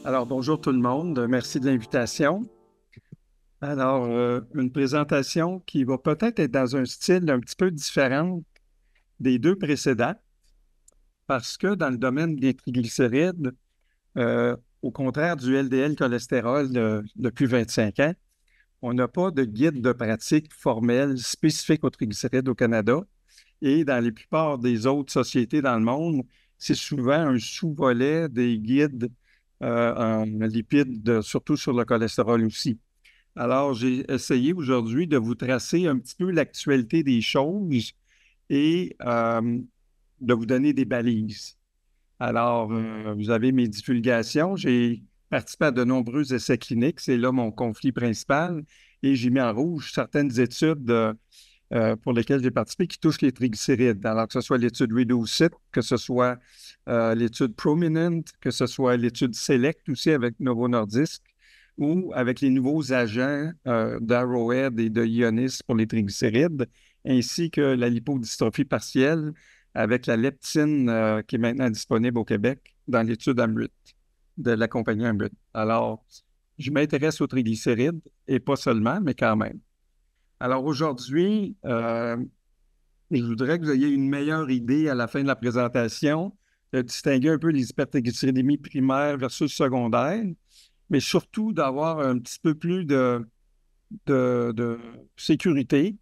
Alors, bonjour tout le monde. Merci de l'invitation. Alors, une présentation qui va peut-être être dans un style un petit peu différent des deux précédents, parce que dans le domaine des triglycérides, au contraire du LDL cholestérol depuis 25 ans, on n'a pas de guide de pratique formel spécifique aux triglycérides au Canada. Et dans la plupart des autres sociétés dans le monde, c'est souvent un sous-volet des guides en lipides, surtout sur le cholestérol aussi. Alors, j'ai essayé aujourd'hui de vous tracer un petit peu l'actualité des choses et de vous donner des balises. Alors, vous avez mes divulgations. J'ai participé à de nombreux essais cliniques. C'est là mon conflit principal. Et j'ai mis en rouge certaines études pour lesquelles j'ai participé qui touchent les triglycérides. Alors, que ce soit l'étude Reducit, que ce soit l'étude Prominent, que ce soit l'étude Select aussi avec Novo Nordisk, ou avec les nouveaux agents d'Arrowhead et de Ionis pour les triglycérides, ainsi que la lipodystrophie partielle avec la leptine qui est maintenant disponible au Québec dans l'étude AMRIT, de la compagnie AMRIT. Alors, je m'intéresse aux triglycérides, et pas seulement, mais quand même. Alors aujourd'hui, je voudrais que vous ayez une meilleure idée à la fin de la présentation de distinguer un peu les hypertriglycéridémies primaires versus secondaires, mais surtout d'avoir un petit peu plus de sécurité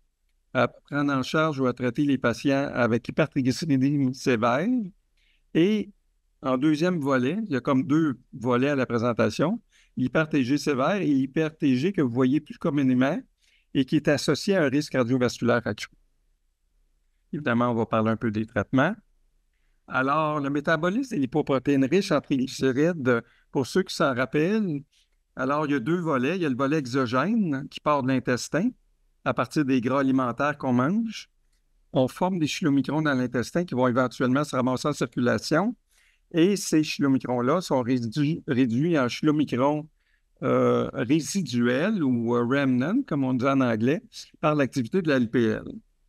à prendre en charge ou à traiter les patients avec hypertriglycéridémie sévère. Et en deuxième volet, il y a comme deux volets à la présentation, l'hyper-TG sévère et l'hyper-TG que vous voyez plus communément et qui est associé à un risque cardiovasculaire accru. Évidemment, on va parler un peu des traitements. Alors, le métabolisme des lipoprotéines riches en triglycérides, pour ceux qui s'en rappellent, alors il y a deux volets. Il y a le volet exogène qui part de l'intestin à partir des gras alimentaires qu'on mange. On forme des chylomicrons dans l'intestin qui vont éventuellement se ramasser en circulation. Et ces chylomicrons-là sont réduits en chylomicrons résiduels ou remnant, comme on dit en anglais, par l'activité de la LPL.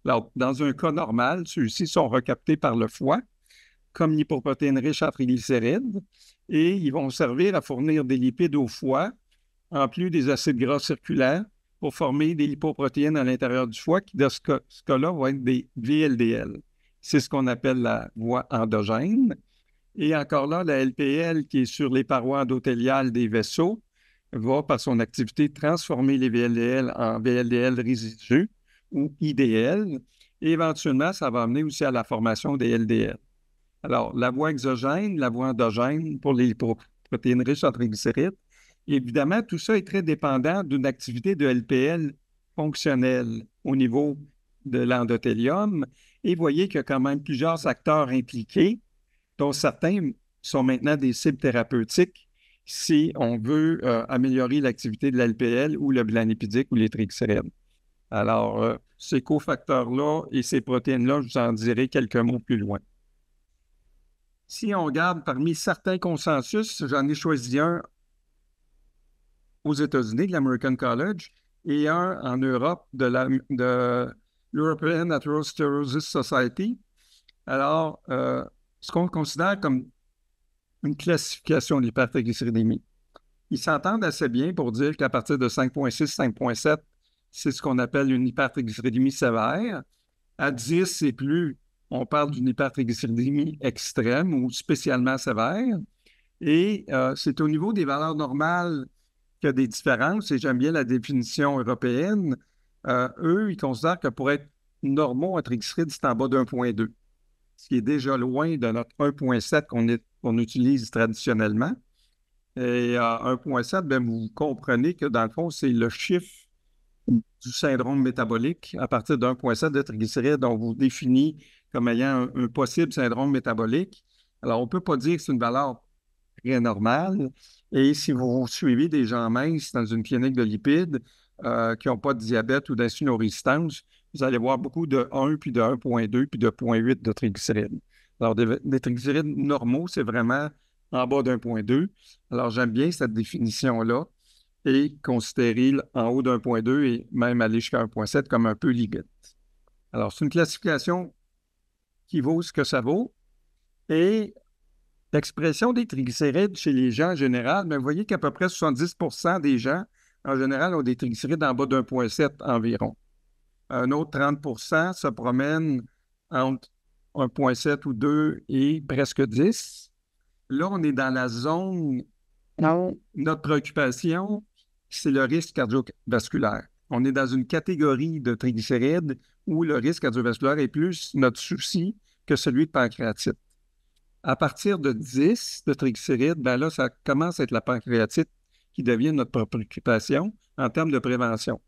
Alors, dans un cas normal, ceux-ci sont recaptés par le foie comme lipoprotéines riches en triglycérides et ils vont servir à fournir des lipides au foie en plus des acides gras circulaires pour former des lipoprotéines à l'intérieur du foie qui, dans ce cas-là, vont être des VLDL. C'est ce qu'on appelle la voie endogène. Et encore là, la LPL qui est sur les parois endothéliales des vaisseaux va, par son activité, transformer les VLDL en VLDL résidus ou IDL. Et éventuellement, ça va amener aussi à la formation des LDL. Alors, la voie exogène, la voie endogène pour les lipoprotéines riches en triglycérides. Évidemment, tout ça est très dépendant d'une activité de LPL fonctionnelle au niveau de l'endothélium. Et vous voyez qu'il y a quand même plusieurs acteurs impliqués, dont certains sont maintenant des cibles thérapeutiques si on veut améliorer l'activité de l'LPL ou le bilan lipidique ou les triglycérides. Alors, ces cofacteurs-là et ces protéines-là, je vous en dirai quelques mots plus loin. Si on regarde parmi certains consensus, j'en ai choisi un aux États-Unis, de l'American College, et un en Europe de l'European Atherosclerosis Society. Alors, ce qu'on considère comme une classification de l'hypertriglycéridémie. Ils s'entendent assez bien pour dire qu'à partir de 5,6, 5,7, c'est ce qu'on appelle une hypertriglycéridémie sévère. À 10 et plus, on parle d'une hypertriglycéridémie extrême ou spécialement sévère. Et c'est au niveau des valeurs normales qu'il y a des différences, et j'aime bien la définition européenne. Eux, ils considèrent que pour être normaux en triglycérides, c'est en bas d'1,2, ce qui est déjà loin de notre 1,7 qu'on utilise traditionnellement. Et à 1,7, bien, vous comprenez que dans le fond, c'est le chiffre du syndrome métabolique. À partir de 1,7 de triglycérides, on vous définit comme ayant un possible syndrome métabolique. Alors, on ne peut pas dire que c'est une valeur très normale. Et si vous suivez des gens minces dans une clinique de lipides qui n'ont pas de diabète ou d'insulinorésistance, vous allez voir beaucoup de 1, puis de 1,2, puis de 0,8 de triglycérides. Alors, des triglycérides normaux, c'est vraiment en bas d'1,2. Alors, j'aime bien cette définition-là et considérer en haut d'1,2 et même aller jusqu'à 1,7 comme un peu limite. Alors, c'est une classification qui vaut ce que ça vaut. Et L'expression des triglycérides chez les gens en général, bien, vous voyez qu'à peu près 70% des gens, en général, ont des triglycérides en bas d'1,7 environ. Un autre 30% se promène entre 1,7 ou 2 et presque 10. Là, on est dans la zone. Non. Notre préoccupation, c'est le risque cardiovasculaire. On est dans une catégorie de triglycérides où le risque cardiovasculaire est plus notre souci que celui de pancréatite. À partir de 10 de triglycérides, ben là, ça commence à être la pancréatite qui devient notre préoccupation en termes de prévention.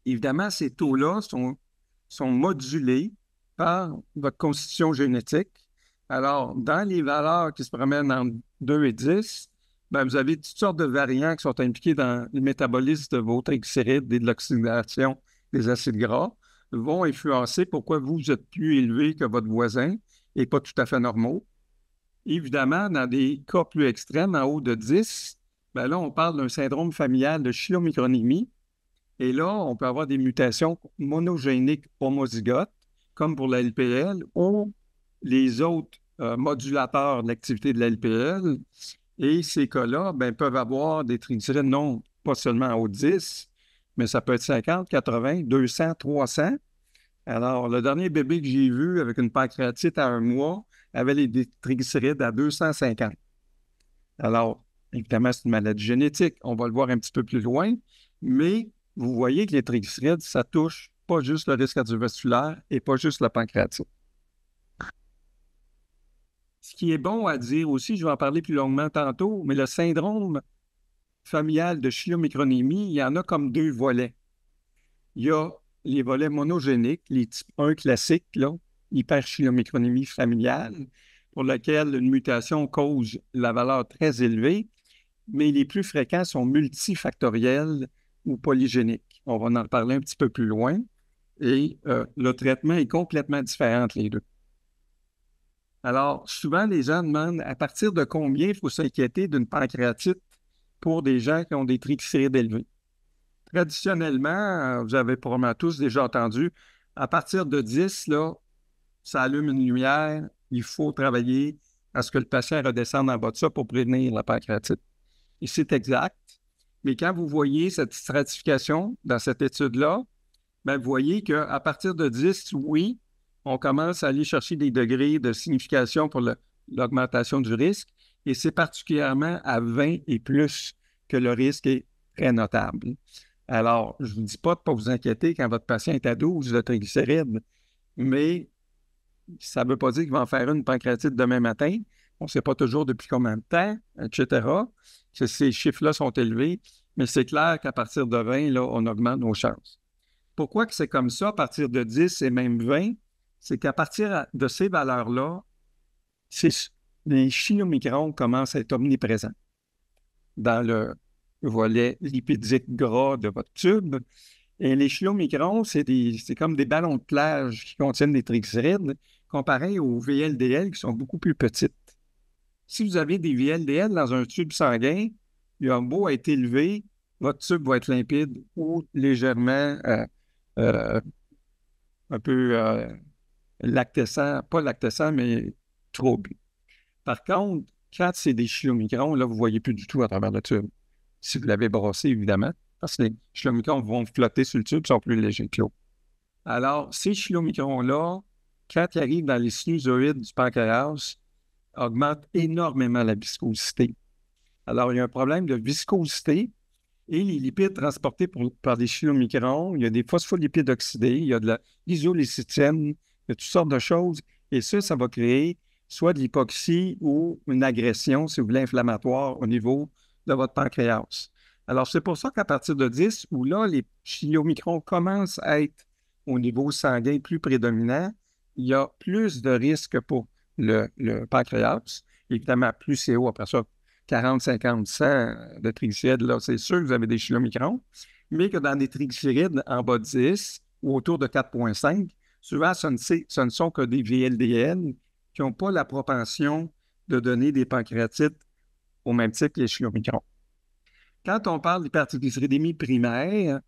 Évidemment, ces taux-là sont modulés par votre constitution génétique. Alors, dans les valeurs qui se promènent entre 2 et 10, ben, vous avez toutes sortes de variants qui sont impliqués dans le métabolisme de vos triglycérides et de l'oxydation des acides gras, vont influencer pourquoi vous êtes plus élevé que votre voisin et pas tout à fait normaux. Évidemment, dans des cas plus extrêmes, en haut de 10, ben là, on parle d'un syndrome familial de chylomicronémie. Et là, on peut avoir des mutations monogéniques homozygotes, comme pour la LPL, ou les autres modulateurs de l'activité de la LPL. Et ces cas-là ben, peuvent avoir des triglycérides non pas seulement en haut de 10, mais ça peut être 50, 80, 200, 300. Alors, le dernier bébé que j'ai vu avec une pancréatite à 1 mois avait des triglycérides à 250. Alors, évidemment, c'est une maladie génétique. On va le voir un petit peu plus loin, mais vous voyez que les triglycérides, ça touche pas juste le risque cardiovasculaire et pas juste la pancréatite. Ce qui est bon à dire aussi, je vais en parler plus longuement tantôt, mais le syndrome familial de chylomicronémie, il y en a comme 2 volets. Il y a les volets monogéniques, les types 1 classiques, là, hyperchylomicronémie familiale, pour lequel une mutation cause la valeur très élevée, mais les plus fréquents sont multifactoriels ou polygéniques. On va en parler un petit peu plus loin. Et le traitement est complètement différent entre les deux. Alors, souvent, les gens demandent à partir de combien il faut s'inquiéter d'une pancréatite pour des gens qui ont des triglycérides élevés. Traditionnellement, vous avez probablement tous déjà entendu, à partir de 10, là, ça allume une lumière, il faut travailler à ce que le patient redescende en bas de ça pour prévenir la pancréatite. Et c'est exact. Mais quand vous voyez cette stratification dans cette étude-là, bien, vous voyez qu'à partir de 10, oui, on commence à aller chercher des degrés de signification pour l'augmentation du risque. Et c'est particulièrement à 20 et plus que le risque est très notable. Alors, je ne vous dis pas de ne pas vous inquiéter quand votre patient est à 12 de triglycérides, mais ça ne veut pas dire qu'il va en faire une pancréatite demain matin. On ne sait pas toujours depuis combien de temps, etc. Ces chiffres-là sont élevés, mais c'est clair qu'à partir de 20, là, on augmente nos chances. Pourquoi que c'est comme ça à partir de 10 et même 20? C'est qu'à partir de ces valeurs-là, les chylomicrons commencent à être omniprésents dans le volet lipidique gras de votre tube. Et les chylomicrons, c'est comme des ballons de plage qui contiennent des triglycérides, comparés aux VLDL qui sont beaucoup plus petites. Si vous avez des VLDL dans un tube sanguin, il a beau être élevé, votre tube va être limpide ou légèrement un peu lactescent, pas lactescent, mais trouble. Par contre, quand c'est des chylomicrons, là, vous ne voyez plus du tout à travers le tube. Si vous l'avez brossé, évidemment, parce que les chylomicrons vont flotter sur le tube, ils sont plus légers que l'eau. Alors, ces chylomicrons-là, quand ils arrivent dans les sinusoïdes du pancréas, augmentent énormément la viscosité. Alors, il y a un problème de viscosité et les lipides transportés par des chylomicrons, il y a des phospholipides oxydés, il y a de l'isolécithine, il y a toutes sortes de choses. Et ça va créer soit de l'hypoxie ou une agression, si vous voulez, inflammatoire au niveau de votre pancréas. Alors, c'est pour ça qu'à partir de 10, où là, les chylomicrons commencent à être au niveau sanguin plus prédominant, il y a plus de risques pour le pancréas. Évidemment, plus c'est haut, après ça, 40, 50, 100 de triglycérides, là, c'est sûr que vous avez des chylomicrons, mais que dans des triglycérides en bas de 10 ou autour de 4,5, souvent, ce ne sont que des VLDL qui n'ont pas la propension de donner des pancréatites au même titre que les chylomicrons. Quand on parle d'hypertriglycéridémie primaire,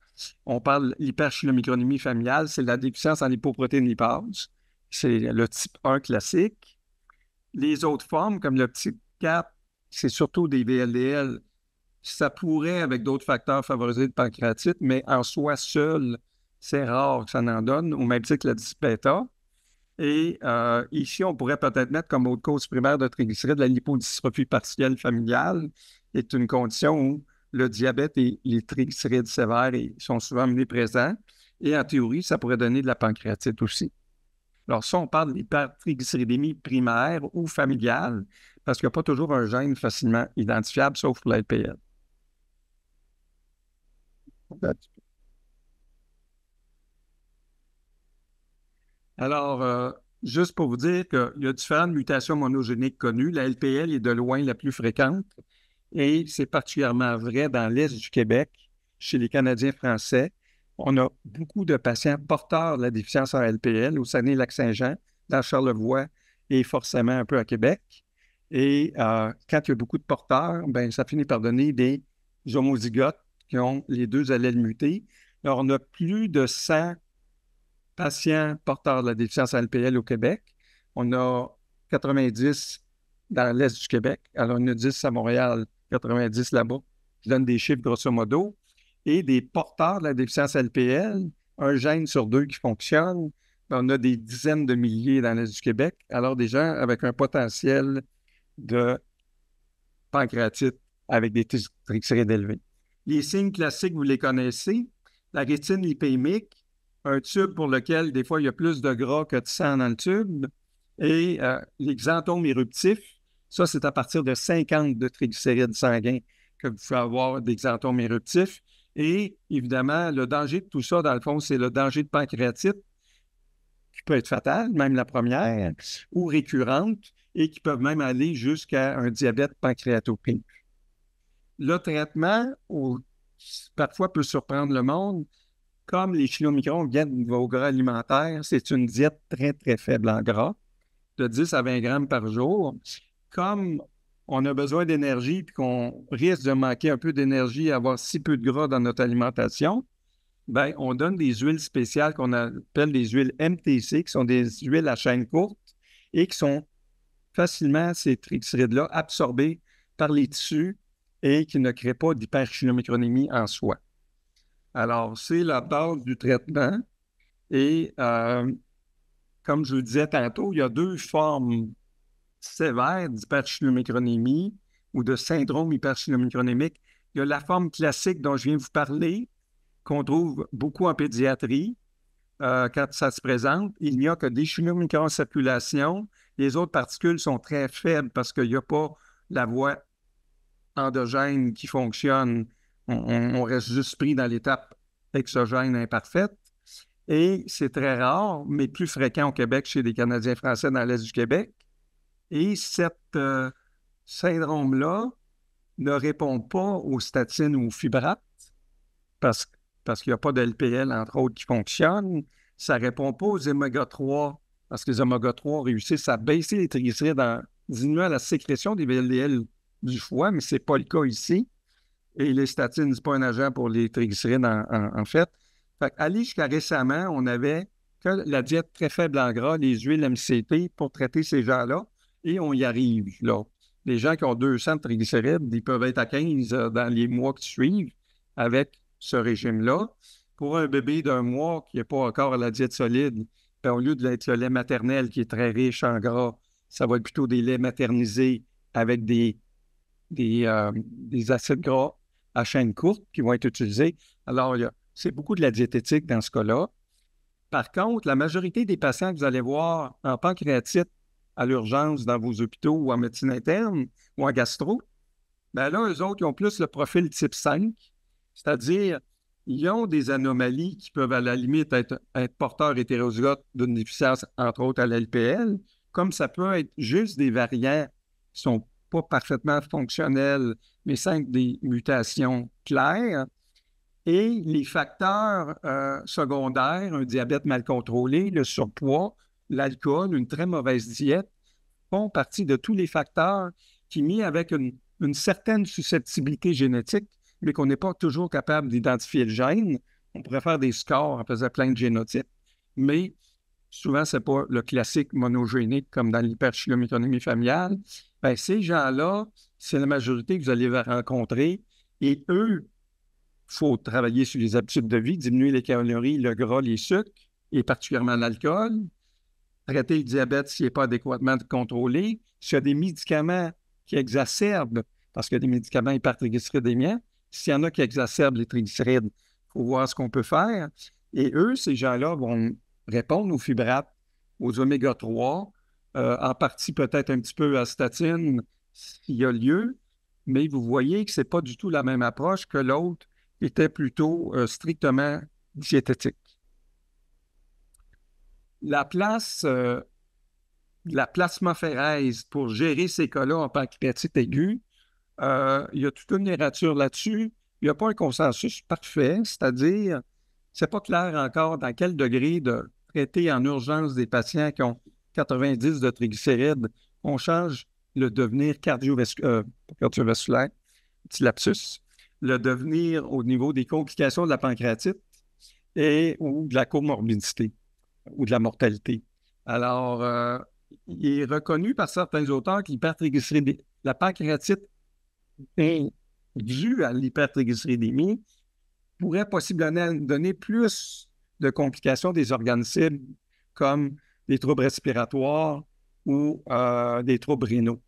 on parle de l'hyperchylomicronémie familiale, c'est la déficience en lipoprotéines lipase. C'est le type 1 classique. Les autres formes, comme le petit 4, c'est surtout des VLDL. Ça pourrait, avec d'autres facteurs, favoriser le pancréatite, mais en soi seul, c'est rare que ça en donne, au même titre que la 10-bêta. Et ici, on pourrait peut-être mettre comme autre cause primaire de triglycérides la lipodystrophie partielle familiale, qui est une condition où le diabète et les triglycérides sévères sont souvent amenés présents. Et en théorie, ça pourrait donner de la pancréatite aussi. Alors, ça, on parle d'hypertriglycéridémie primaire ou familiale, parce qu'il n'y a pas toujours un gène facilement identifiable, sauf pour la LPL. Alors, juste pour vous dire qu'il y a différentes mutations monogéniques connues. La LPL est de loin la plus fréquente et c'est particulièrement vrai dans l'Est du Québec, chez les Canadiens français. On a beaucoup de patients porteurs de la déficience en LPL au Saguenay-Lac-Saint-Jean, dans Charlevoix et forcément un peu à Québec. Et quand il y a beaucoup de porteurs, ben, ça finit par donner des homozygotes qui ont les deux allèles mutés. Alors, on a plus de 100 patients porteurs de la déficience LPL au Québec. On a 90 dans l'Est du Québec. Alors, on a 10 à Montréal, 90 là-bas. Je donne des chiffres grosso modo. Et des porteurs de la déficience LPL, un gène sur deux qui fonctionne. On a des dizaines de milliers dans l'Est du Québec. Alors, des gens avec un potentiel de pancréatite avec des triglycérides élevés. Les signes classiques, vous les connaissez. La rétine lipémique, un tube pour lequel, des fois, il y a plus de gras que de sang dans le tube. Et les xanthomes éruptifs, ça, c'est à partir de 50 de triglycérides sanguins que vous pouvez avoir des xanthomes éruptifs. Et évidemment, le danger de tout ça, dans le fond, c'est le danger de pancréatite, qui peut être fatale, même la première, ou récurrente, et qui peuvent même aller jusqu'à un diabète pancréatopénique. Le traitement, parfois, peut surprendre le monde. Comme les chylomicrons viennent vos gras alimentaires, c'est une diète très, très faible en gras, de 10 à 20 grammes par jour. Comme on a besoin d'énergie et qu'on risque de manquer un peu d'énergie, avoir si peu de gras dans notre alimentation, bien, on donne des huiles spéciales qu'on appelle des huiles MTC, qui sont des huiles à chaîne courte et qui sont facilement, ces triglycérides-là, absorbés par les tissus et qui ne créent pas d'hyperchylomicronémie en soi. Alors, c'est la base du traitement. Et comme je le disais tantôt, il y a deux formes sévères d'hyperchylomicronémie ou de syndrome hyperchylomicronémique. Il y a la forme classique dont je viens de vous parler, qu'on trouve beaucoup en pédiatrie quand ça se présente. Il n'y a que des chylomicrons en circulation. Les autres particules sont très faibles parce qu'il n'y a pas la voie endogène qui fonctionne. On reste juste pris dans l'étape exogène imparfaite. Et c'est très rare, mais plus fréquent au Québec chez les Canadiens français dans l'Est du Québec. Et cet syndrome-là ne répond pas aux statines ou aux fibrates parce qu'il n'y a pas de LPL, entre autres, qui fonctionne. Ça ne répond pas aux oméga-3 parce que les oméga-3 réussissent à baisser les triglycérides en diminuant la sécrétion des VLDL du foie, mais ce n'est pas le cas ici. Et les statines, ce n'est pas un agent pour les triglycérides en fait. Fait aller jusqu'à récemment, on avait que la diète très faible en gras, les huiles MCT pour traiter ces gens-là, et on y arrive là. Les gens qui ont 200 de triglycérides, ils peuvent être à 15 dans les mois qui suivent avec ce régime-là. Pour un bébé d'1 mois qui n'est pas encore à la diète solide, bien, au lieu de l'être le lait maternel qui est très riche en gras, ça va être plutôt des laits maternisés avec des acides gras à chaîne courte qui vont être utilisés. Alors, c'est beaucoup de la diététique dans ce cas-là. Par contre, la majorité des patients que vous allez voir en pancréatite à l'urgence dans vos hôpitaux ou en médecine interne ou en gastro, bien là, eux autres, ils ont plus le profil type 5, c'est-à-dire ils ont des anomalies qui peuvent à la limite être porteurs hétérozygotes d'une déficience, entre autres à l'LPL, comme ça peut être juste des variants qui ne sont pas parfaitement fonctionnels, mais cinq des mutations claires. Et les facteurs secondaires, un diabète mal contrôlé, le surpoids, l'alcool, une très mauvaise diète, font partie de tous les facteurs qui, mis avec une certaine susceptibilité génétique, mais qu'on n'est pas toujours capable d'identifier le gène, on pourrait faire des scores en faisant plein de génotypes, mais souvent, ce n'est pas le classique monogénique comme dans l'hyperchylomicronémie familiale. Bien, ces gens-là, c'est la majorité que vous allez rencontrer. Et eux, il faut travailler sur les habitudes de vie, diminuer les calories, le gras, les sucres, et particulièrement l'alcool. Traiter le diabète s'il n'est pas adéquatement contrôlé. S'il y a des médicaments qui exacerbent, parce qu'il y a des médicaments hypertriglycéridémiens, s'il y en a qui exacerbent les triglycérides, il faut voir ce qu'on peut faire. Et eux, ces gens-là, vont répondre aux fibrates, aux oméga-3, en partie peut-être un petit peu à statine s'il y a lieu, mais vous voyez que ce n'est pas du tout la même approche que l'autre qui était plutôt strictement diététique. La plasmaphérèse pour gérer ces cas-là en pancréatite aiguë, il y a toute une littérature là-dessus. Il n'y a pas un consensus parfait, c'est-à-dire, c'est pas clair encore dans quel degré de traiter en urgence des patients qui ont 90 de triglycérides, on change le devenir cardiovasculaire, petit lapsus, le devenir au niveau des complications de la pancréatite ou de la comorbidité ou de la mortalité. Alors, il est reconnu par certains auteurs que la pancréatite due à l'hypertriglycéridémie pourrait possiblement donner plus de complications des organes cibles comme des troubles respiratoires ou des troubles rénaux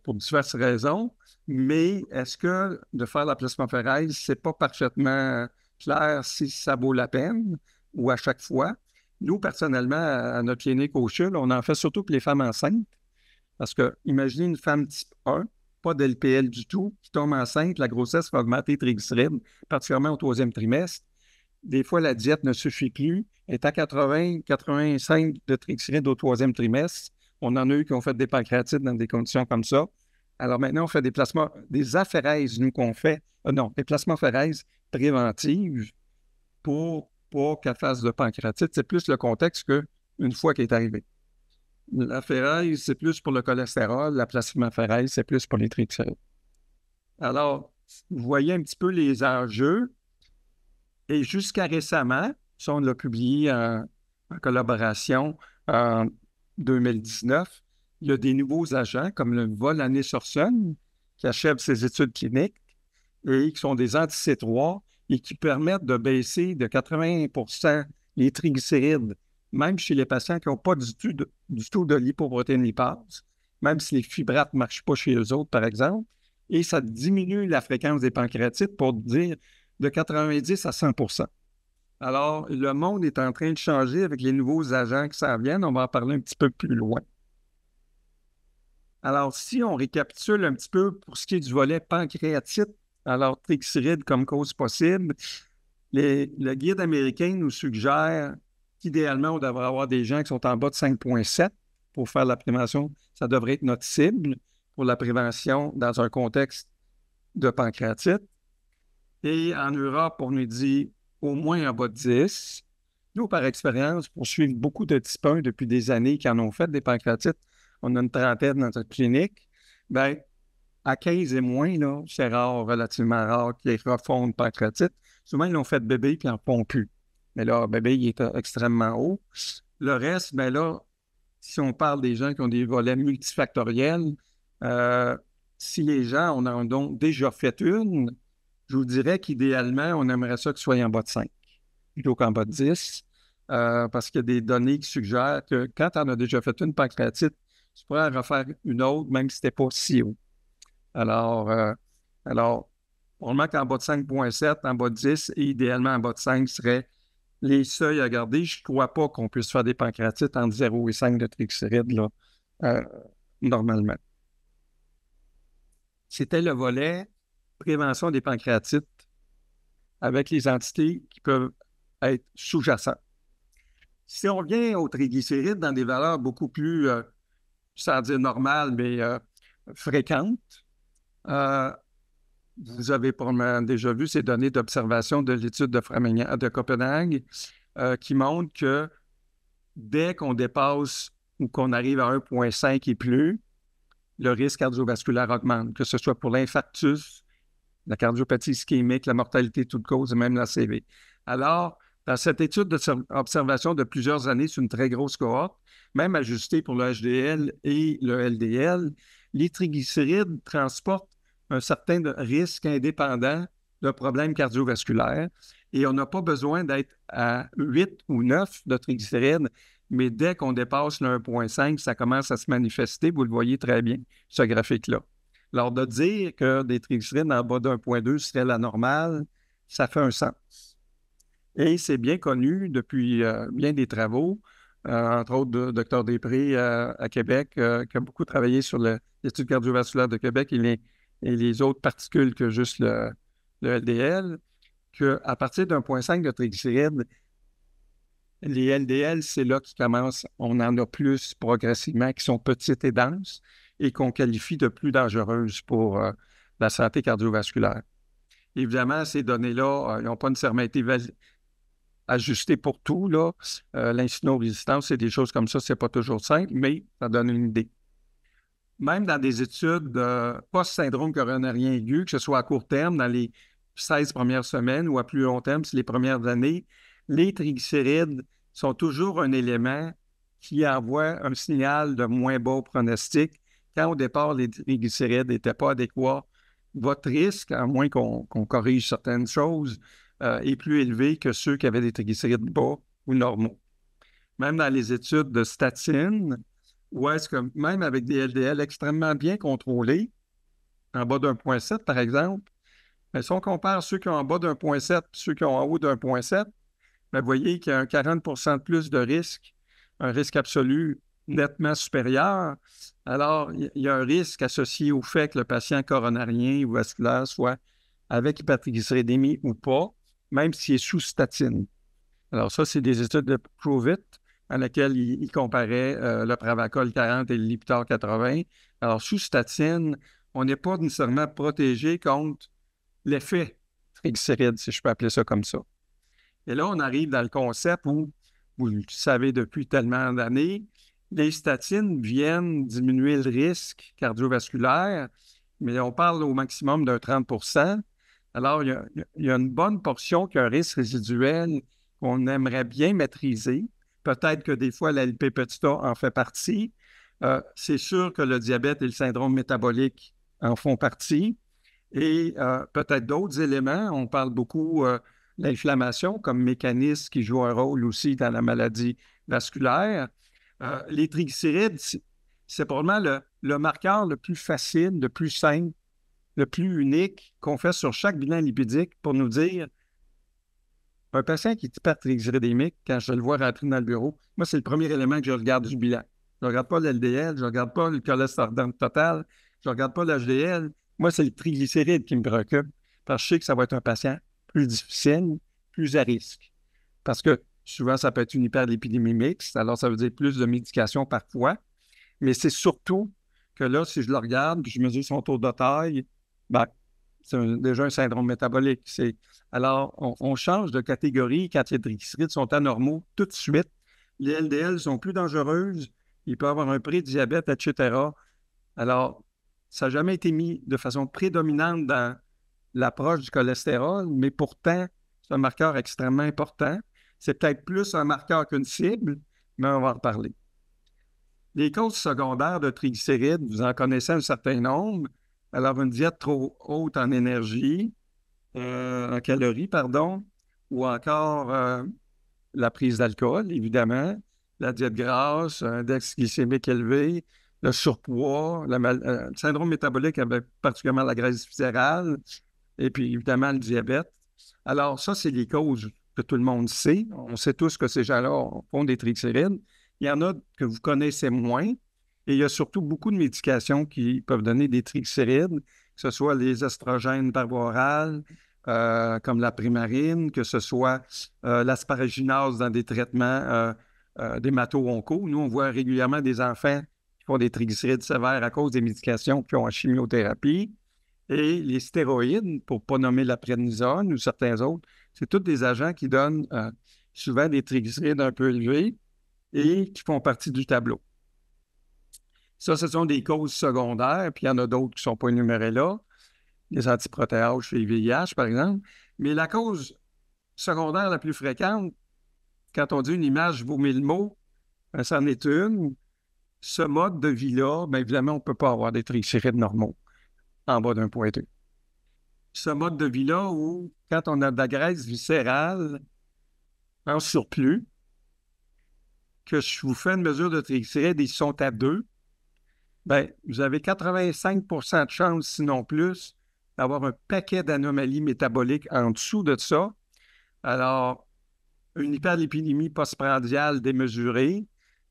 pour diverses raisons. Mais est-ce que de faire la plasmaphérèse, ce n'est pas parfaitement clair si ça vaut la peine ou à chaque fois? Nous, personnellement, à notre clinique au CHUL, on en fait surtout pour les femmes enceintes. Parce que, imaginez une femme type 1, pas d'LPL du tout, qui tombe enceinte, la grossesse va augmenter les triglycérides, particulièrement au 3e trimestre. Des fois, la diète ne suffit plus. Elle est à 80, 85 de triglycérides au 3e trimestre. On en a eu qui ont fait des pancréatites dans des conditions comme ça. Alors maintenant, on fait des aphérèses, nous, qu'on fait, des plasmaphérèses préventives pour pas qu'elle fasse de pancréatite. C'est plus le contexte qu'une fois qu'elle est arrivée. L'aphérèse, c'est plus pour le cholestérol. La plasmaphérèse, c'est plus pour les triglycérides. Alors, vous voyez un petit peu les enjeux. Et jusqu'à récemment, ça, on l'a publié en collaboration en 2019, il y a des nouveaux agents comme le volanesorsen qui achève ses études cliniques et qui sont des anti-C3 et qui permettent de baisser de 80% les triglycérides, même chez les patients qui n'ont pas du tout de lipoprotéine lipase, même si les fibrates ne marchent pas chez eux autres, par exemple. Et ça diminue la fréquence des pancréatites pour dire de 90 à 100%. Alors, le monde est en train de changer avec les nouveaux agents qui s'en viennent. On va en parler un petit peu plus loin. Alors, si on récapitule un petit peu pour ce qui est du volet pancréatite, alors triglycérides comme cause possible, le guide américain nous suggère qu'idéalement, on devrait avoir des gens qui sont en bas de 5,7 pour faire la prévention. Ça devrait être notre cible pour la prévention dans un contexte de pancréatite. Et en Europe, on nous dit au moins en bas de 10. Nous, par expérience, pour suivre beaucoup de type 1 depuis des années qui en ont fait des pancréatites, on a une trentaine dans notre clinique, bien, à 15 et moins, là, c'est rare, relativement rare qu'ils refont une pancréatite. Souvent, ils l'ont fait bébé puis ils n'en font plus. Mais là, bébé, il est extrêmement haut. Le reste, bien là, si on parle des gens qui ont des volets multifactoriels, si les gens en ont donc déjà fait une, je vous dirais qu'idéalement, on aimerait ça que ce soit en bas de 5 plutôt qu'en bas de 10, parce qu'il y a des données qui suggèrent que quand on a déjà fait une pancréatite, tu pourrais en refaire une autre, même si ce n'était pas si haut. Alors, probablement qu'en bas de 5,7, en bas de 10 et idéalement en bas de 5 seraient les seuils à garder. Je ne crois pas qu'on puisse faire des pancréatites entre 0 et 5 de triglycérides, là, normalement. C'était le volet prévention des pancréatites avec les entités qui peuvent être sous-jacentes. Si on revient aux triglycérides dans des valeurs beaucoup plus, sans dire normales, mais fréquentes, vous avez probablement déjà vu ces données d'observation de l'étude de Copenhague qui montrent que dès qu'on dépasse ou qu'on arrive à 1,5 et plus, le risque cardiovasculaire augmente, que ce soit pour l'infarctus, la cardiopathie ischémique, la mortalité toute cause et même la CV. Alors, Dans cette étude d'observation de plusieurs années, c'est une très grosse cohorte, même ajustée pour le HDL et le LDL, les triglycérides transportent un certain risque indépendant de problèmes cardiovasculaires et on n'a pas besoin d'être à 8 ou 9 de triglycérides, mais dès qu'on dépasse le 1,5, ça commence à se manifester. Vous le voyez très bien, ce graphique-là. Alors, de dire que des triglycérides en bas de 1,2 serait la normale, ça fait un sens. Et c'est bien connu depuis bien des travaux, entre autres de Dr Després à Québec, qui a beaucoup travaillé sur l'étude cardiovasculaire de Québec et les autres particules que juste le LDL, qu'à partir d'1,5 de triglycérides, les LDL, c'est là qu'ils commencent, on en a plus progressivement, qui sont petites et denses et qu'on qualifie de plus dangereuses pour la santé cardiovasculaire. Évidemment, ces données-là, n'ont pas nécessairement été ajustées pour tout. L'insulino-résistance et des choses comme ça, c'est pas toujours simple, mais ça donne une idée. Même dans des études post-syndrome coronarien aigu, que ce soit à court terme, dans les 16 premières semaines ou à plus long terme, c'est les premières années, les triglycérides sont toujours un élément qui envoie un signal de moins beau pronostic. Quand au départ, les triglycérides n'étaient pas adéquats, votre risque, à moins qu'on corrige certaines choses, est plus élevé que ceux qui avaient des triglycérides bas ou normaux. Même dans les études de statine, ou est-ce que même avec des LDL extrêmement bien contrôlés, en bas d'1,7 par exemple, mais si on compare ceux qui ont en bas d'1,7 et ceux qui ont en haut d'1,7, vous voyez qu'il y a un 40 de plus de risque, un risque absolu nettement supérieur. Alors, il y a un risque associé au fait que le patient coronarien ou vasculaire soit avec hypertriglycéridémie ou pas, même s'il est sous statine. Alors ça, c'est des études de Provit dans lesquelles il comparait le Pravachol 40 et le Lipitor 80. Alors, sous statine, on n'est pas nécessairement protégé contre l'effet triglycéride, si je peux appeler ça comme ça. Et là, on arrive dans le concept où, vous le savez depuis tellement d'années, les statines viennent diminuer le risque cardiovasculaire, mais on parle au maximum d'un 30 %. Alors, il y a une bonne portion qui a un risque résiduel qu'on aimerait bien maîtriser. Peut-être que des fois, la Lp petit a en fait partie. C'est sûr que le diabète et le syndrome métabolique en font partie. Et peut-être d'autres éléments. On parle beaucoup de l'inflammation comme mécanisme qui joue un rôle aussi dans la maladie vasculaire. Les triglycérides, c'est probablement le marqueur le plus facile, le plus simple, le plus unique qu'on fait sur chaque bilan lipidique pour nous dire un patient qui est hypertriglycéridémique, quand je le vois rentrer dans le bureau, moi, c'est le premier élément que je regarde du bilan. Je ne regarde pas l'LDL, je ne regarde pas le cholestérol total, je ne regarde pas l'HDL. Moi, c'est le triglycéride qui me préoccupe parce que je sais que ça va être un patient plus difficile, plus à risque. Parce que souvent, ça peut être une hyperlipidémie mixte, alors ça veut dire plus de médication parfois. Mais c'est surtout que là, si je le regarde, puis je mesure son taux de taille, ben, c'est déjà un syndrome métabolique. Alors, on change de catégorie quand les triglycérides sont anormaux tout de suite. Les LDL sont plus dangereuses, il peut y avoir un prédiabète, etc. Alors, ça n'a jamais été mis de façon prédominante dans l'approche du cholestérol, mais pourtant, c'est un marqueur extrêmement important. C'est peut-être plus un marqueur qu'une cible, mais on va en reparler. Les causes secondaires de triglycérides, vous en connaissez un certain nombre. Alors, une diète trop haute en énergie, en calories, pardon, ou encore la prise d'alcool, évidemment, la diète grasse, un index glycémique élevé, le surpoids, le syndrome métabolique avec particulièrement la graisse viscérale, et puis évidemment le diabète. Alors, ça, c'est les causes que tout le monde sait. On sait tous que ces gens-là font des triglycérides. Il y en a que vous connaissez moins. Et il y a surtout beaucoup de médications qui peuvent donner des triglycérides, que ce soit les estrogènes par voie orale, comme la primarine, que ce soit l'asparaginase dans des traitements d'hémato-onco. Nous, on voit régulièrement des enfants qui font des triglycérides sévères à cause des médications qui ont en chimiothérapie. Et les stéroïdes, pour ne pas nommer la prédnisone ou certains autres, c'est tous des agents qui donnent souvent des triglycérides un peu élevés et qui font partie du tableau. Ça, ce sont des causes secondaires, puis il y en a d'autres qui ne sont pas énumérées là, les antiprotéases chez les VIH, par exemple. Mais la cause secondaire la plus fréquente, quand on dit une image vaut 1000 mots, ben, c'en est une. Ce mode de vie-là, bien évidemment, on ne peut pas avoir des triglycérides normaux en bas d'1,2. Ce mode de vie-là où, quand on a de la graisse viscérale en surplus, que je vous fais une mesure de triglycérides, ils sont à 2, bien, vous avez 85 de chance, sinon plus, d'avoir un paquet d'anomalies métaboliques en dessous de ça. Alors, une hyperlipidémie postprandiale démesurée,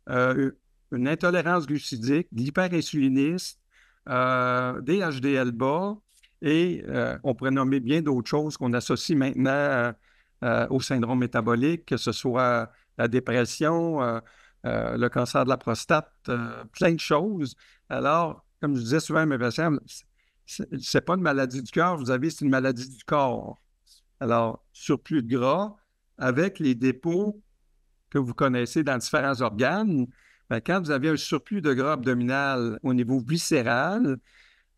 une intolérance glucidique, de l'hyperinsulinisme, des HDL bas, et on pourrait nommer bien d'autres choses qu'on associe maintenant au syndrome métabolique, que ce soit la dépression, le cancer de la prostate, plein de choses. Alors, comme je disais souvent à mes patients, c'est pas une maladie du cœur, vous avez, c'est une maladie du corps. Alors, surplus de gras, avec les dépôts que vous connaissez dans différents organes, bien, quand vous avez un surplus de gras abdominal au niveau viscéral,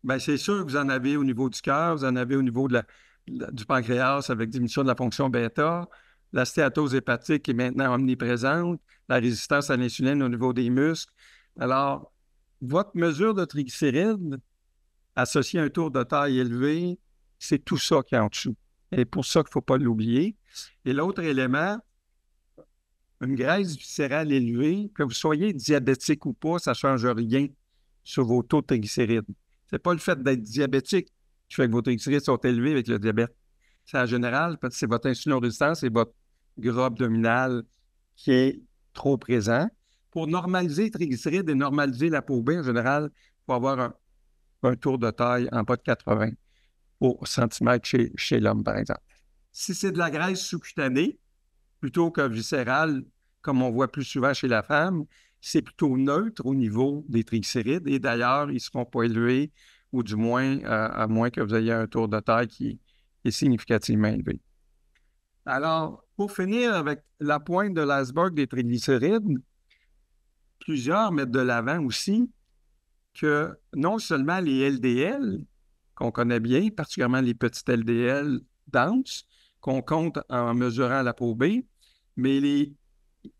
bien, c'est sûr que vous en avez au niveau du cœur, vous en avez au niveau du pancréas avec diminution de la fonction bêta, la stéatose hépatique qui est maintenant omniprésente, la résistance à l'insuline au niveau des muscles. Alors, votre mesure de triglycérides associée à un tour de taille élevé, c'est tout ça qui est en dessous. Et pour ça qu'il ne faut pas l'oublier. Et l'autre élément, une graisse viscérale élevée, que vous soyez diabétique ou pas, ça ne change rien sur vos taux de triglycérides. Ce n'est pas le fait d'être diabétique qui fait que vos triglycérides sont élevés avec le diabète. C'est en général, c'est votre insulino-résistance et votre gras abdominal qui est trop présent. Pour normaliser les triglycérides et normaliser la peau B, en général, il faut avoir un tour de taille en bas de 80 au centimètre chez l'homme, par exemple. Si c'est de la graisse sous-cutanée, plutôt que viscérale, comme on voit plus souvent chez la femme, c'est plutôt neutre au niveau des triglycérides. Et d'ailleurs, ils ne seront pas élevés, ou du moins, à moins que vous ayez un tour de taille qui est significativement élevé. Alors, pour finir avec la pointe de l'iceberg des triglycérides, plusieurs mettent de l'avant aussi que non seulement les LDL, qu'on connaît bien, particulièrement les petites LDL denses, qu'on compte en mesurant la peau B, mais les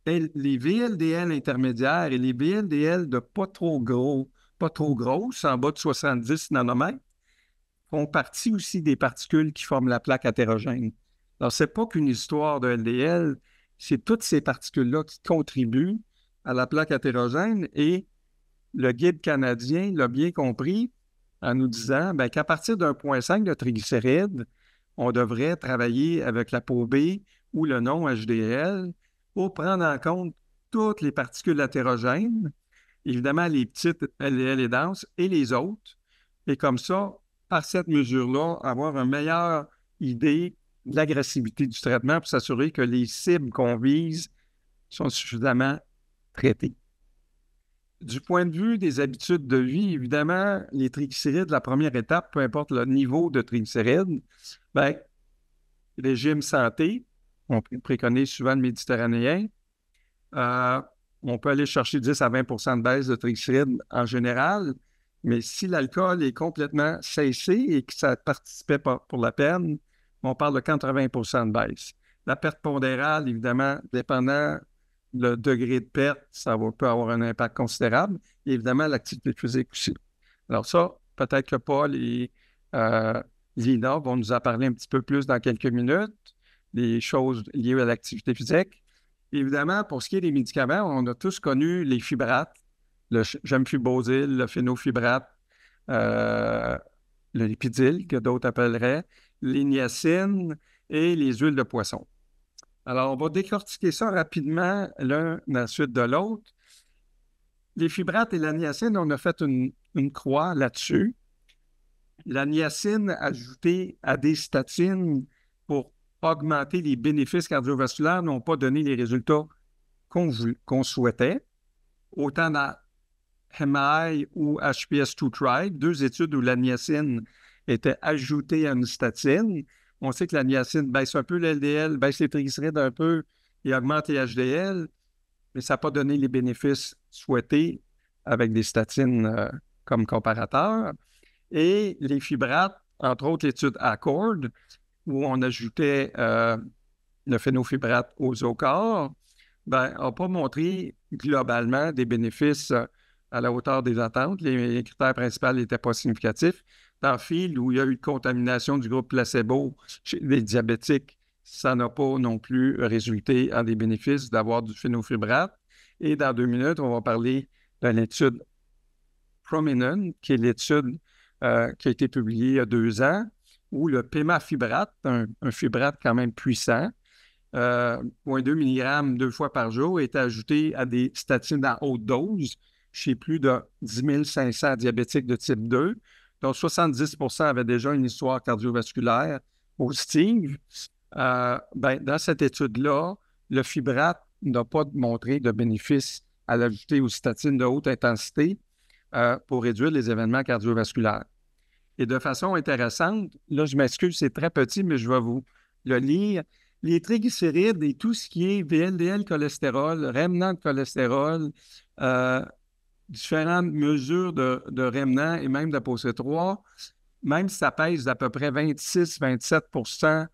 VLDL intermédiaires et les VLDL de pas trop grosses, en bas de 70 nanomètres, font partie aussi des particules qui forment la plaque athérogène. Alors, ce n'est pas qu'une histoire de LDL, c'est toutes ces particules-là qui contribuent à la plaque athérogène, et le guide canadien l'a bien compris en nous disant bien, qu'à partir de 1,5 de triglycérides, on devrait travailler avec la peau B ou le non-HDL pour prendre en compte toutes les particules athérogènes, évidemment les petites LDL et denses et les autres, et comme ça, par cette mesure-là, avoir une meilleure idée de l'agressivité du traitement pour s'assurer que les cibles qu'on vise sont suffisamment traitées. Du point de vue des habitudes de vie, évidemment, les triglycérides, la première étape, peu importe le niveau de triglycérides, bien, régime santé, on préconise souvent le méditerranéen. On peut aller chercher 10 à 20 de baisse de triglycérides en général, mais si l'alcool est complètement cessé et que ça ne participait pas pour la peine, on parle de 80 de baisse. La perte pondérale, évidemment, dépendant le degré de perte, ça peut avoir un impact considérable. Et évidemment, l'activité physique aussi. Alors ça, peut-être que Paul et Lina vont nous en parler un petit peu plus dans quelques minutes, des choses liées à l'activité physique. Évidemment, pour ce qui est des médicaments, on a tous connu les fibrates, le gemfibrozil, le phénofibrate, le lipidil, que d'autres appelleraient, les niacines et les huiles de poisson. Alors, on va décortiquer ça rapidement l'un à la suite de l'autre. Les fibrates et la niacine, on a fait une croix là-dessus. La niacine ajoutée à des statines pour augmenter les bénéfices cardiovasculaires n'ont pas donné les résultats qu'on souhaitait. Autant dans HMI ou HPS2 Tribe, deux études où la niacine était ajoutée à une statine. On sait que la niacine baisse un peu l'LDL, baisse les triglycérides un peu et augmente les HDL, mais ça n'a pas donné les bénéfices souhaités avec des statines comme comparateur. Et les fibrates, entre autres l'étude ACCORD, où on ajoutait le phénofibrate au Zocor, n'a pas montré globalement des bénéfices à la hauteur des attentes. Les critères principaux n'étaient pas significatifs. Dans FIELD, où il y a eu de contamination du groupe placebo chez les diabétiques, ça n'a pas non plus résulté en des bénéfices d'avoir du phénofibrate. Et dans 2 minutes, on va parler d'une étude Prominent, qui est l'étude qui a été publiée il y a 2 ans, où le pémafibrate, un fibrate quand même puissant, 0,2 mg 2 fois par jour, est ajouté à des statines à haute dose chez plus de 10 500 diabétiques de type 2, dont 70 avaient déjà une histoire cardiovasculaire positive. Dans cette étude-là, le fibrate n'a pas montré de bénéfice à l'ajouter aux statines de haute intensité pour réduire les événements cardiovasculaires. Et de façon intéressante, là, je m'excuse, c'est très petit, mais je vais vous le lire. Les triglycérides et tout ce qui est VLDL cholestérol, remnant de cholestérol, différentes mesures de remnant et même d'ApoC3, même si ça pèse d'à peu près 26-27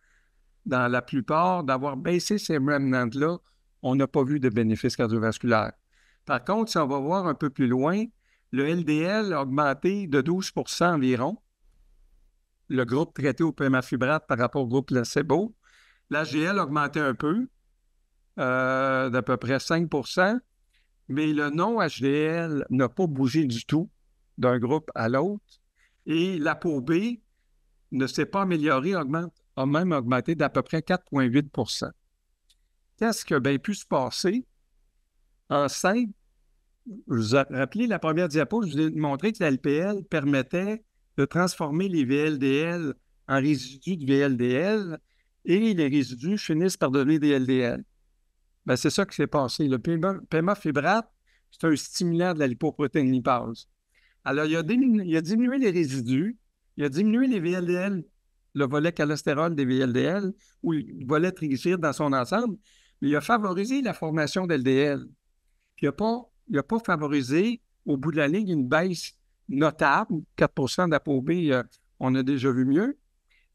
dans la plupart, d'avoir baissé ces remnants-là, on n'a pas vu de bénéfices cardiovasculaires. Par contre, si on va voir un peu plus loin, le LDL a augmenté de 12 environ, le groupe traité au pémafibrate par rapport au groupe placebo. L'HDL a augmenté un peu, d'à peu près 5 mais le non-HDL n'a pas bougé du tout d'un groupe à l'autre. Et l'ApoB ne s'est pas amélioré, a même augmenté d'à peu près 4,8 Qu'est-ce qui a bien pu se passer? En simple, je vous ai rappelé la première diapo, je vous ai montré que la LPL permettait de transformer les VLDL en résidus de VLDL et les résidus finissent par donner des LDL. C'est ça qui s'est passé. Le pémafibrate, c'est un stimulant de la lipoprotéine lipase. Alors, il a diminué les résidus, il a diminué les VLDL, le volet cholestérol des VLDL ou le volet triglycérides dans son ensemble, mais il a favorisé la formation d'LDL. Puis il n'a pas favorisé, au bout de la ligne, une baisse notable, 4 d'ApoB, on a déjà vu mieux.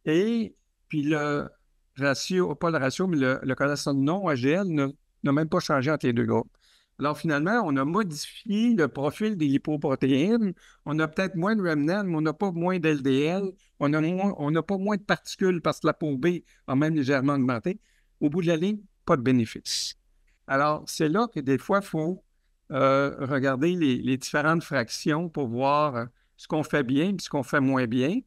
Et puis le ratio, pas le ratio, mais le cholestérol non HDL n'a même pas changé entre les deux groupes. Alors finalement, on a modifié le profil des lipoprotéines. On a peut-être moins de remnants, mais on n'a pas moins d'LDL. On n'a pas moins de particules parce que l'ApoB a même légèrement augmenté. Au bout de la ligne, pas de bénéfice. Alors, c'est là que des fois, il faut regarder les différentes fractions pour voir ce qu'on fait bien et ce qu'on fait moins bien.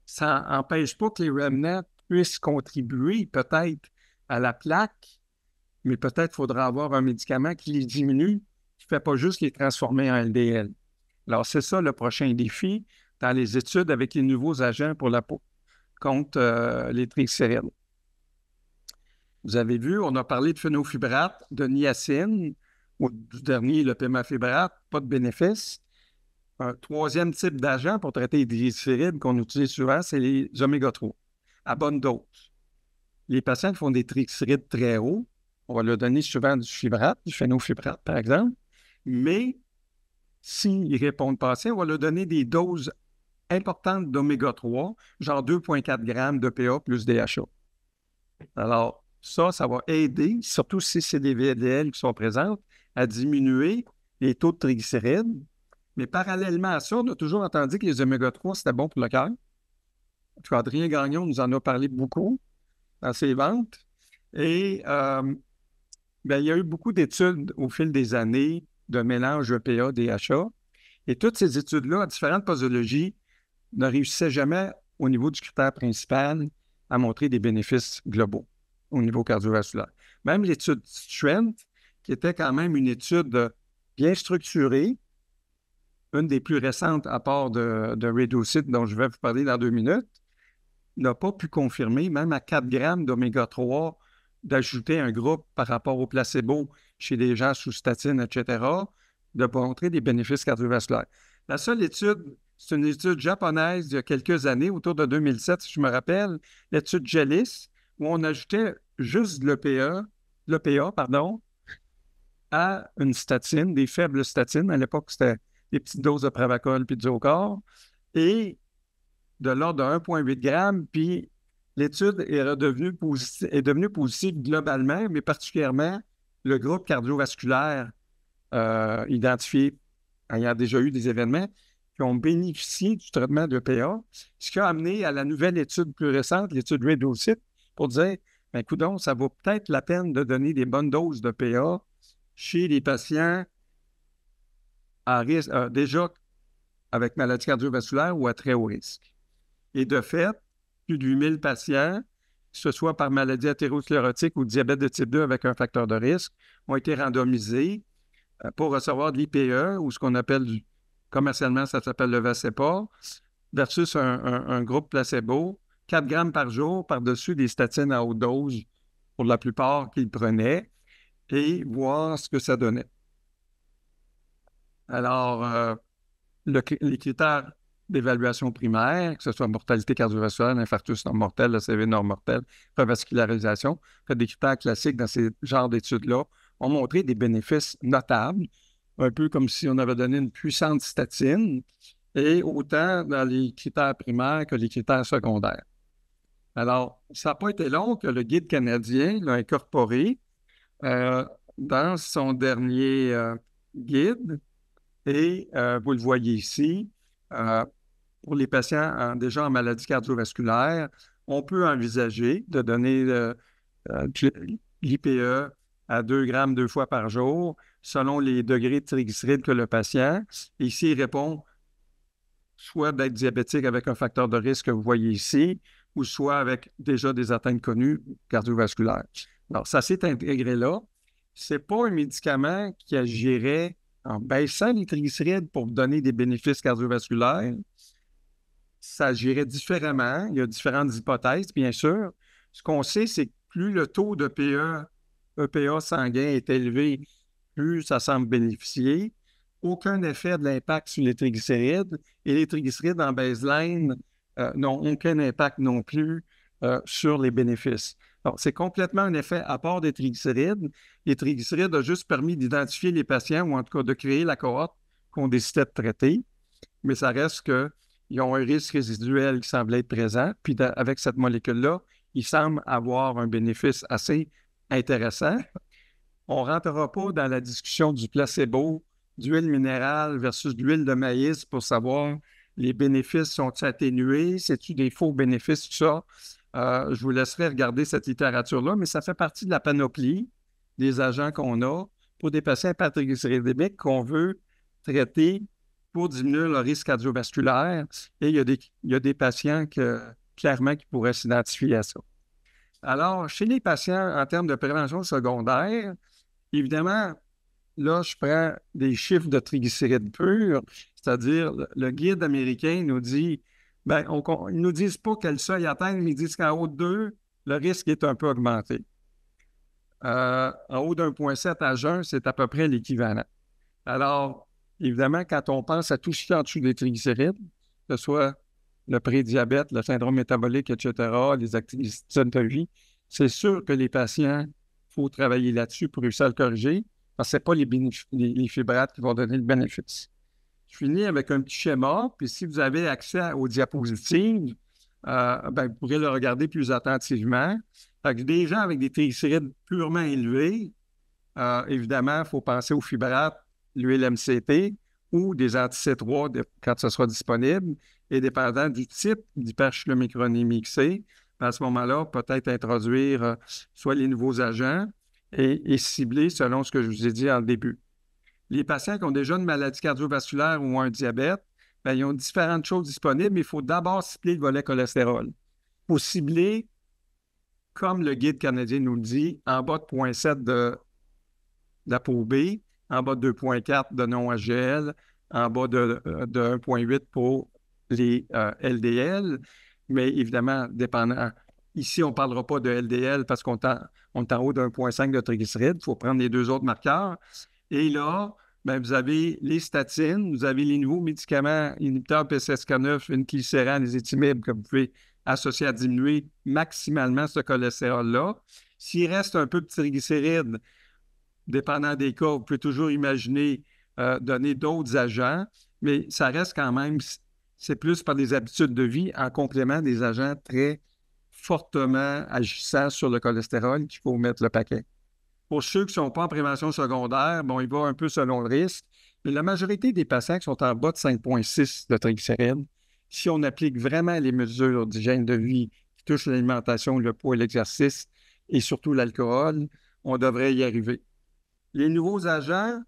Ça n'empêche pas que les remnants puissent contribuer peut-être à la plaque, mais peut-être faudra avoir un médicament qui les diminue, qui ne fait pas juste les transformer en LDL. Alors, c'est ça le prochain défi dans les études avec les nouveaux agents pour la peau contre les triglycérides. Vous avez vu, on a parlé de phénofibrate, de niacine, ou du dernier, le pémafibrate, pas de bénéfice. Un troisième type d'agent pour traiter les triglycérides qu'on utilise souvent, c'est les oméga-3, à bonne dose. Les patients qui font des triglycérides très hauts, on va leur donner souvent du fibrate, du phénofibrate, par exemple, mais s'ils ne répondent pas assez, on va leur donner des doses importantes d'oméga-3, genre 2,4 grammes de PA plus DHA. Alors, ça va aider, surtout si c'est des VLDL qui sont présentes, à diminuer les taux de triglycérides. Mais parallèlement à ça, on a toujours entendu que les oméga-3, c'était bon pour le cœur. Adrien Gagnon nous en a parlé beaucoup dans ses ventes. Et il y a eu beaucoup d'études au fil des années de mélange EPA-DHA. Et toutes ces études-là, à différentes posologies, ne réussissaient jamais, au niveau du critère principal, à montrer des bénéfices globaux au niveau cardiovasculaire. Même l'étude Strength, qui était quand même une étude bien structurée, une des plus récentes à part de Reducit, dont je vais vous parler dans 2 minutes, n'a pas pu confirmer, même à 4 grammes d'oméga-3, d'ajouter un groupe par rapport au placebo chez des gens sous statine, etc., de montrer des bénéfices cardiovasculaires. La seule étude, c'est une étude japonaise il y a quelques années, autour de 2007, si je me rappelle, l'étude GELIS, où on ajoutait juste l'EPA, à une statine, des faibles statines. À l'époque, c'était des petites doses de Pravachol puis de Zocor, et de l'ordre de 1,8 grammes, puis l'étude est devenue positive globalement, mais particulièrement le groupe cardiovasculaire identifié ayant déjà eu des événements qui ont bénéficié du traitement de PA, ce qui a amené à la nouvelle étude plus récente, l'étude REDOCIT, pour dire, bien, coudonc, ça vaut peut-être la peine de donner des bonnes doses de PA chez les patients à risque, déjà avec maladie cardiovasculaire ou à très haut risque. Et de fait, plus de 8000 patients, que ce soit par maladie athérosclérotique ou diabète de type 2 avec un facteur de risque, ont été randomisés pour recevoir de l'IPE ou ce qu'on appelle, commercialement, ça s'appelle le Vascepa, versus un groupe placebo, 4 grammes par jour par-dessus des statines à haute dose pour la plupart qu'ils prenaient et voir ce que ça donnait. Alors, les critères d'évaluation primaire, que ce soit mortalité cardiovasculaire, infarctus non mortel, ACV non mortel, revascularisation, des critères classiques dans ces genres d'études-là, ont montré des bénéfices notables, un peu comme si on avait donné une puissante statine, et autant dans les critères primaires que les critères secondaires. Alors, ça n'a pas été long que le guide canadien l'a incorporé dans son dernier guide, et vous le voyez ici, pour les patients déjà en maladie cardiovasculaire, on peut envisager de donner l'IPE à 2 grammes 2 fois par jour, selon les degrés de triglycérides que le patient. Et ici, il répond soit d'être diabétique avec un facteur de risque que vous voyez ici, ou soit avec déjà des atteintes connues cardiovasculaires. Alors, ça s'est intégré là. Ce n'est pas un médicament qui agirait en baissant les triglycérides pour donner des bénéfices cardiovasculaires. Ça agirait différemment. Il y a différentes hypothèses, bien sûr. Ce qu'on sait, c'est que plus le taux de EPA sanguin est élevé, plus ça semble bénéficier. Aucun effet de l'impact sur les triglycérides. Et les triglycérides en baseline n'ont aucun impact non plus sur les bénéfices. Donc, c'est complètement un effet à part des triglycérides. Les triglycérides ont juste permis d'identifier les patients ou en tout cas de créer la cohorte qu'on décidait de traiter. Mais ça reste qu'ils ont un risque résiduel qui semble être présent. Puis avec cette molécule-là, il semble avoir un bénéfice assez intéressant. On ne rentrera pas dans la discussion du placebo, d'huile minérale versus l'huile de maïs pour savoir les bénéfices sont-ils atténués, c'est-tu des faux bénéfices, tout ça. Je vous laisserai regarder cette littérature-là, mais ça fait partie de la panoplie des agents qu'on a pour des patients hypertriglycéridémiques qu'on veut traiter pour diminuer le risque cardiovasculaire. Et il y a des patients clairement qui pourraient s'identifier à ça. Alors, chez les patients en termes de prévention secondaire, évidemment, là, je prends des chiffres de triglycérides purs, c'est-à-dire le guide américain nous dit, bien, ils ne nous disent pas quel seuil atteindre, mais ils disent qu'en haut de 2, le risque est un peu augmenté. En haut d'1,7 à jeun, c'est à peu près l'équivalent. Alors, évidemment, quand on pense à tout ce qui est en dessous des triglycérides, que ce soit le prédiabète, le syndrome métabolique, etc., les activités de vie, c'est sûr que les patients, il faut travailler là-dessus pour réussir à le corriger, parce que ce n'est pas les fibrates qui vont donner le bénéfice. Je finis avec un petit schéma, puis si vous avez accès aux diapositives, vous pourrez le regarder plus attentivement. Fait que des gens avec des triglycérides purement élevés, évidemment, il faut penser aux fibrates, l'huile MCT ou des anti-C3 quand ce sera disponible, et dépendant du type d'hyperchylomicronémie que c'est, à ce moment-là, peut-être introduire soit les nouveaux agents et cibler selon ce que je vous ai dit en début. Les patients qui ont déjà une maladie cardiovasculaire ou un diabète, bien, ils ont différentes choses disponibles, mais il faut d'abord cibler le volet cholestérol. Il faut cibler, comme le guide canadien nous le dit, en bas de 0,7 de d'ApoB, en bas de 2,4 de non-HDL, en bas de 1,8 pour les LDL, mais évidemment, dépendant. Ici, on ne parlera pas de LDL parce qu'on est en haut de 1,5 de triglycérides. Il faut prendre les deux autres marqueurs. Et là, bien, vous avez les statines, vous avez les nouveaux médicaments inhibiteurs PCSK9, inclisiran, les étimibres que vous pouvez associer à diminuer maximalement ce cholestérol-là. S'il reste un peu de triglycérides, dépendant des cas, vous pouvez toujours imaginer donner d'autres agents, mais ça reste quand même, c'est plus par des habitudes de vie en complément des agents très fortement agissant sur le cholestérol qu'il faut mettre le paquet. Pour ceux qui ne sont pas en prévention secondaire, bon, il va un peu selon le risque, mais la majorité des patients qui sont en bas de 5,6 de triglycérides, si on applique vraiment les mesures d'hygiène de vie qui touchent l'alimentation, le poids et l'exercice, et surtout l'alcool, on devrait y arriver. Les nouveaux agents,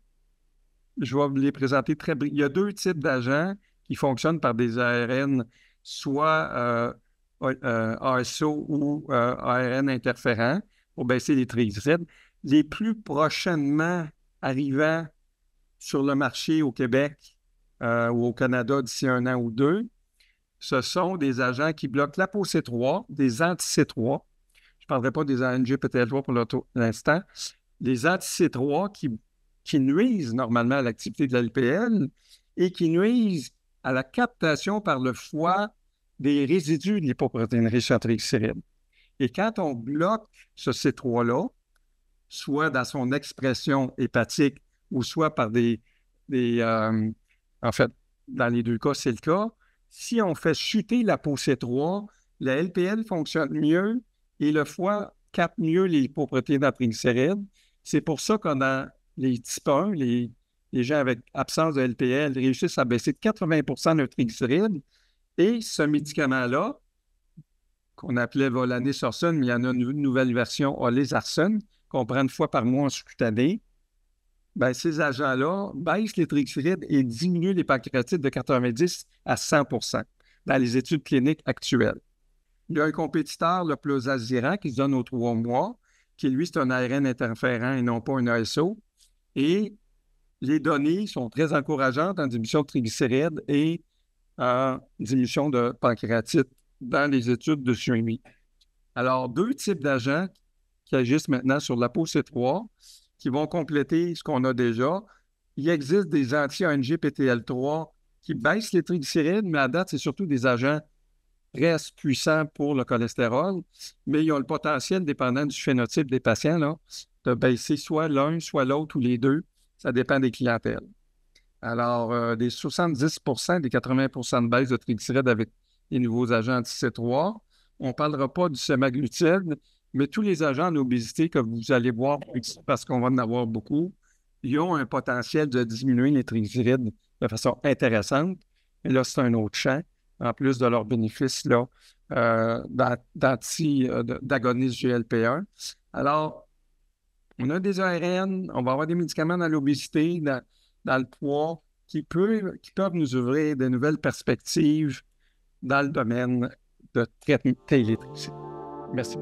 je vais vous les présenter très brièvement. Il y a deux types d'agents qui fonctionnent par des ARN, soit ASO ou ARN interférents pour baisser les triglycérides. Les plus prochainement arrivants sur le marché au Québec ou au Canada d'ici 1 an ou 2, ce sont des agents qui bloquent l'ApoC3, des anti-C3. Je ne parlerai pas des ANGPTL3 pour l'instant. Des anti-C3 qui nuisent normalement à l'activité de la LPL et qui nuisent à la captation par le foie des résidus de lipoprotéines riches en triglycérides. Et quand on bloque ce C3-là, soit dans son expression hépatique ou soit par en fait, dans les deux cas, c'est le cas, si on fait chuter l'ApoC3, la LPL fonctionne mieux et le foie capte mieux les lipoprotéines en triglycérides. C'est pour ça que dans les types 1, les gens avec absence de LPL réussissent à baisser de 80% de triglycérides. Et ce médicament-là, qu'on appelait Volanesorsen, mais il y en a une nouvelle version, Olezarsen, qu'on prend une fois par mois en sous-cutané, bien, ces agents-là baissent les triglycérides et diminuent les pancréatites de 90 à 100% dans les études cliniques actuelles. Il y a un compétiteur, le Plozasiran, qui se donne aux 3 mois, qui, lui, c'est un ARN interférent et non pas un ASO. Et les données sont très encourageantes en diminution de triglycérides et en diminution de pancréatite dans les études de suivi. Alors, deux types d'agents qui agissent maintenant sur l'ApoC3 qui vont compléter ce qu'on a déjà. Il existe des anti-ANGPTL3 qui baissent les triglycérides, mais à date, c'est surtout des agents très puissants pour le cholestérol, mais ils ont le potentiel, dépendant du phénotype des patients, là, de baisser soit l'un, soit l'autre ou les deux. Ça dépend des clientèles. Alors, des 70%, des 80% de baisse de triglycérides avec les nouveaux agents anti-C3. On ne parlera pas du semaglutide, mais tous les agents en obésité que vous allez voir, parce qu'on va en avoir beaucoup, ils ont un potentiel de diminuer les triglycérides de façon intéressante. Mais là, c'est un autre champ, en plus de leurs bénéfices là, d'agonistes GLP-1. Alors, on a des ARN, on va avoir des médicaments dans l'obésité, dans le poids, qui peuvent nous ouvrir de nouvelles perspectives dans le domaine de traiter les triglycérides. Merci.